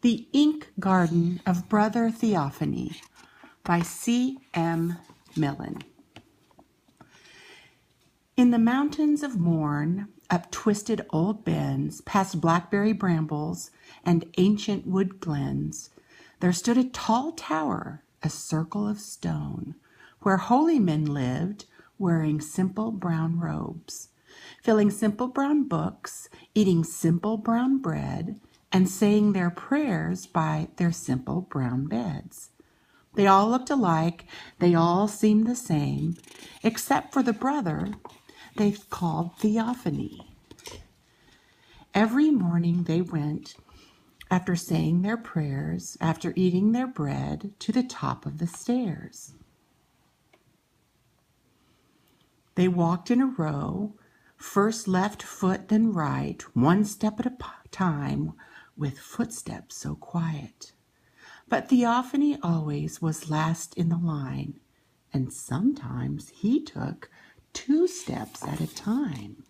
The Ink Garden of Brother Theophany by C.M. Millen. In the mountains of morn, up twisted old bends, past blackberry brambles and ancient wood glens, there stood a tall tower, a circle of stone, where holy men lived, wearing simple brown robes, filling simple brown books, eating simple brown bread, and saying their prayers by their simple brown beds. They all looked alike, they all seemed the same, except for the brother they called Theophany. Every morning they went, after saying their prayers, after eating their bread, to the top of the stairs. They walked in a row, first left foot, then right, one step at a time, with footsteps so quiet. But Theophany always was last in the line, and sometimes he took 2 steps at a time.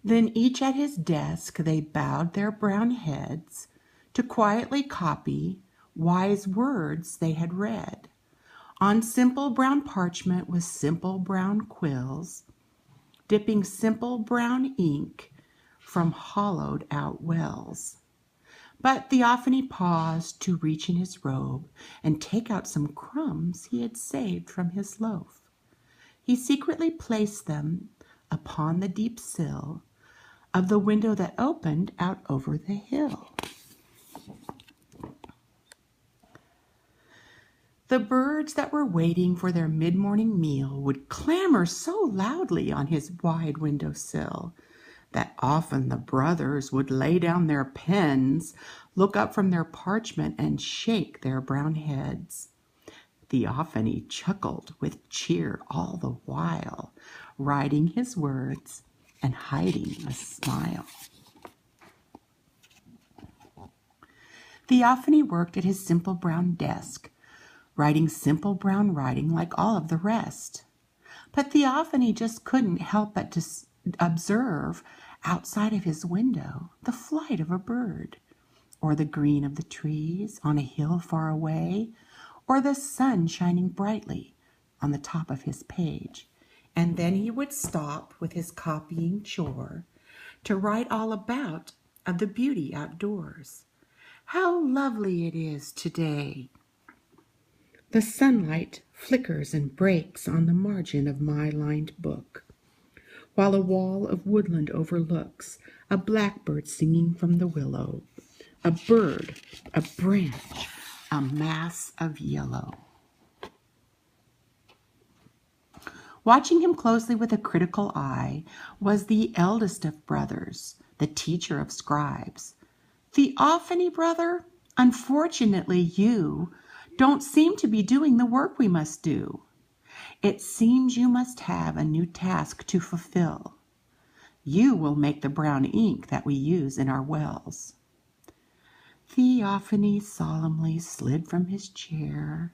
Then each at his desk they bowed their brown heads to quietly copy wise words they had read on simple brown parchment with simple brown quills, dipping simple brown ink from hollowed out wells. But Theophany paused to reach in his robe and take out some crumbs he had saved from his loaf. He secretly placed them upon the deep sill of the window that opened out over the hill. The birds that were waiting for their mid-morning meal would clamor so loudly on his wide window sill that often the brothers would lay down their pens, look up from their parchment, and shake their brown heads. Theophany chuckled with cheer all the while, writing his words and hiding a smile. Theophany worked at his simple brown desk, writing simple brown writing like all of the rest. But Theophany just couldn't help but to observe outside of his window the flight of a bird, or the green of the trees on a hill far away, or the sun shining brightly on the top of his page. And then he would stop with his copying chore to write all about of the beauty outdoors. How lovely it is today! The sunlight flickers and breaks on the margin of my lined book, while a wall of woodland overlooks a blackbird singing from the willow, a bird, a branch, a mass of yellow. Watching him closely with a critical eye was the eldest of brothers, the teacher of scribes. Theophany, brother, unfortunately you don't seem to be doing the work we must do. It seems you must have a new task to fulfill. You will make the brown ink that we use in our wells. Theophany solemnly slid from his chair,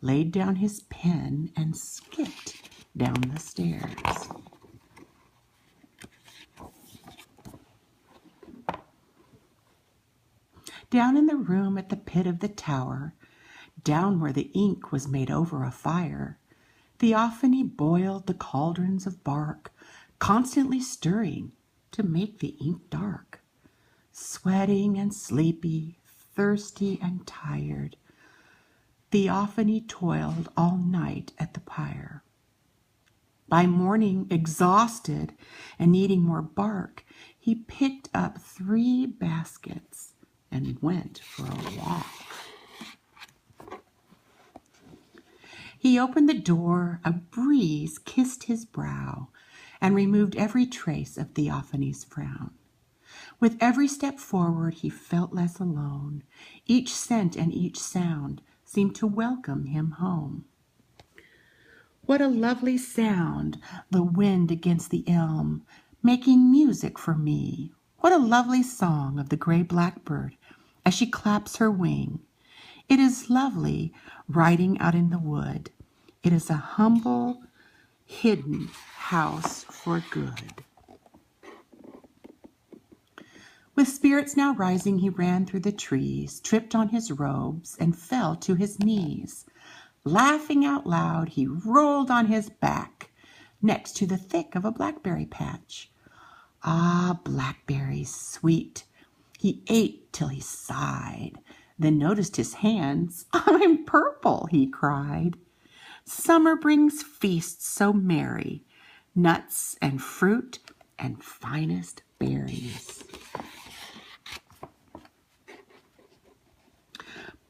laid down his pen, and skipped down the stairs. Down in the room at the pit of the tower, down where the ink was made over a fire, Theophany boiled the cauldrons of bark, constantly stirring to make the ink dark. Sweating and sleepy, thirsty and tired, Theophany toiled all night at the pyre. By morning, exhausted and needing more bark, he picked up 3 baskets and went for a walk. He opened the door, a breeze kissed his brow and removed every trace of Theophany's frown. With every step forward, he felt less alone. Each scent and each sound seemed to welcome him home. What a lovely sound, the wind against the elm, making music for me. What a lovely song of the gray blackbird as she claps her wing. It is lovely riding out in the wood. It is a humble, hidden house for good. With spirits now rising, he ran through the trees, tripped on his robes, and fell to his knees. Laughing out loud, he rolled on his back next to the thick of a blackberry patch. Ah, blackberries sweet! He ate till he sighed, then noticed his hands. "I'm purple," he cried. "Summer brings feasts so merry, nuts and fruit and finest berries."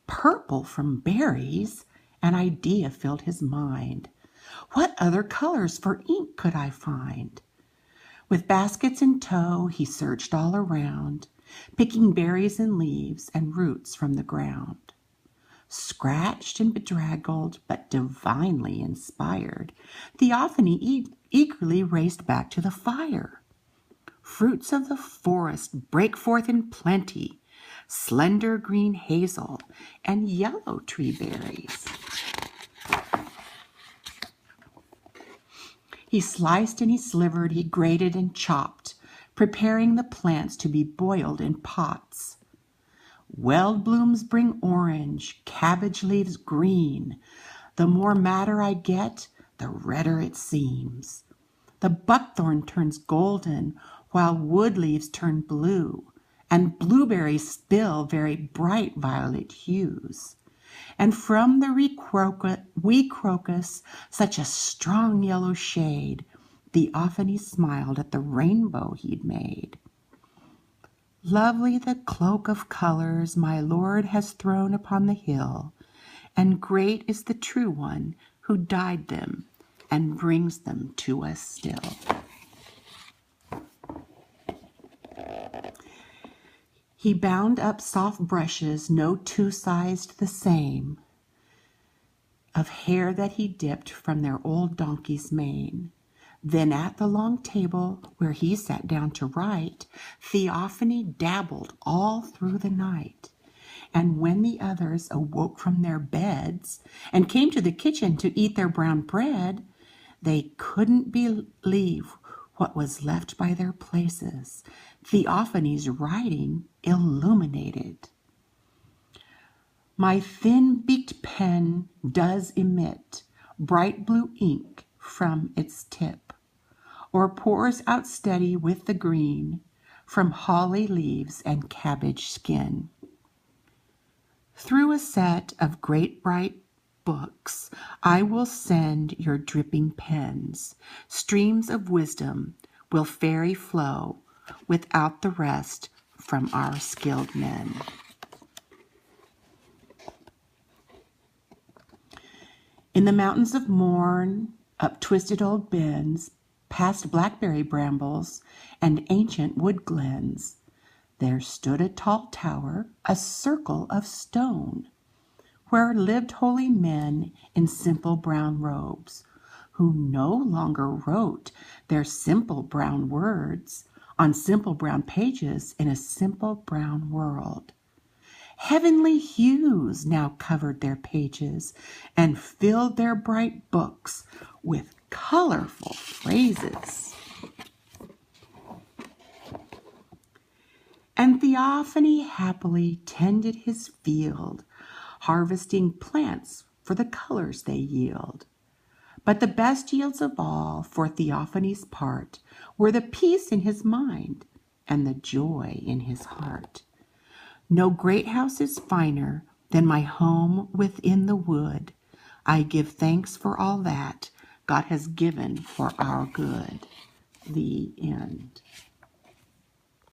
Purple from berries? An idea filled his mind. What other colors for ink could I find? With baskets in tow, he searched all around, picking berries and leaves and roots from the ground. Scratched and bedraggled, but divinely inspired, Theophany eagerly raced back to the fire. Fruits of the forest break forth in plenty, slender green hazel and yellow tree berries. He sliced and he slivered, he grated and chopped, preparing the plants to be boiled in pots. Weld blooms bring orange, cabbage leaves green. The more matter I get, the redder it seems. The buckthorn turns golden, while wood leaves turn blue, and blueberries spill very bright violet hues. And from the wee crocus such a strong yellow shade, Theophany smiled at the rainbow he'd made. Lovely the cloak of colors my Lord has thrown upon the hill, and great is the true one who dyed them and brings them to us still. He bound up soft brushes, no two sized the same, of hair that he dipped from their old donkey's mane. Then at the long table where he sat down to write, Theophany dabbled all through the night. And when the others awoke from their beds and came to the kitchen to eat their brown bread, they couldn't believe what was left by their places. Theophany's writing illuminated. My thin-beaked pen does emit bright blue ink from its tip, or pours out steady with the green from holly leaves and cabbage skin. Through a set of great bright books I will send your dripping pens. Streams of wisdom will fairy flow without the rest from our skilled men. In the mountains of morn, up twisted old bends, past blackberry brambles and ancient wood glens, there stood a tall tower, a circle of stone, where lived holy men in simple brown robes, who no longer wrote their simple brown words on simple brown pages in a simple brown world. Heavenly hues now covered their pages and filled their bright books with colorful phrases. And Theophany happily tended his field, harvesting plants for the colors they yield. But the best yields of all, for Theophany's part, were the peace in his mind and the joy in his heart. No great house is finer than my home within the wood. I give thanks for all that God has given for our good. The end.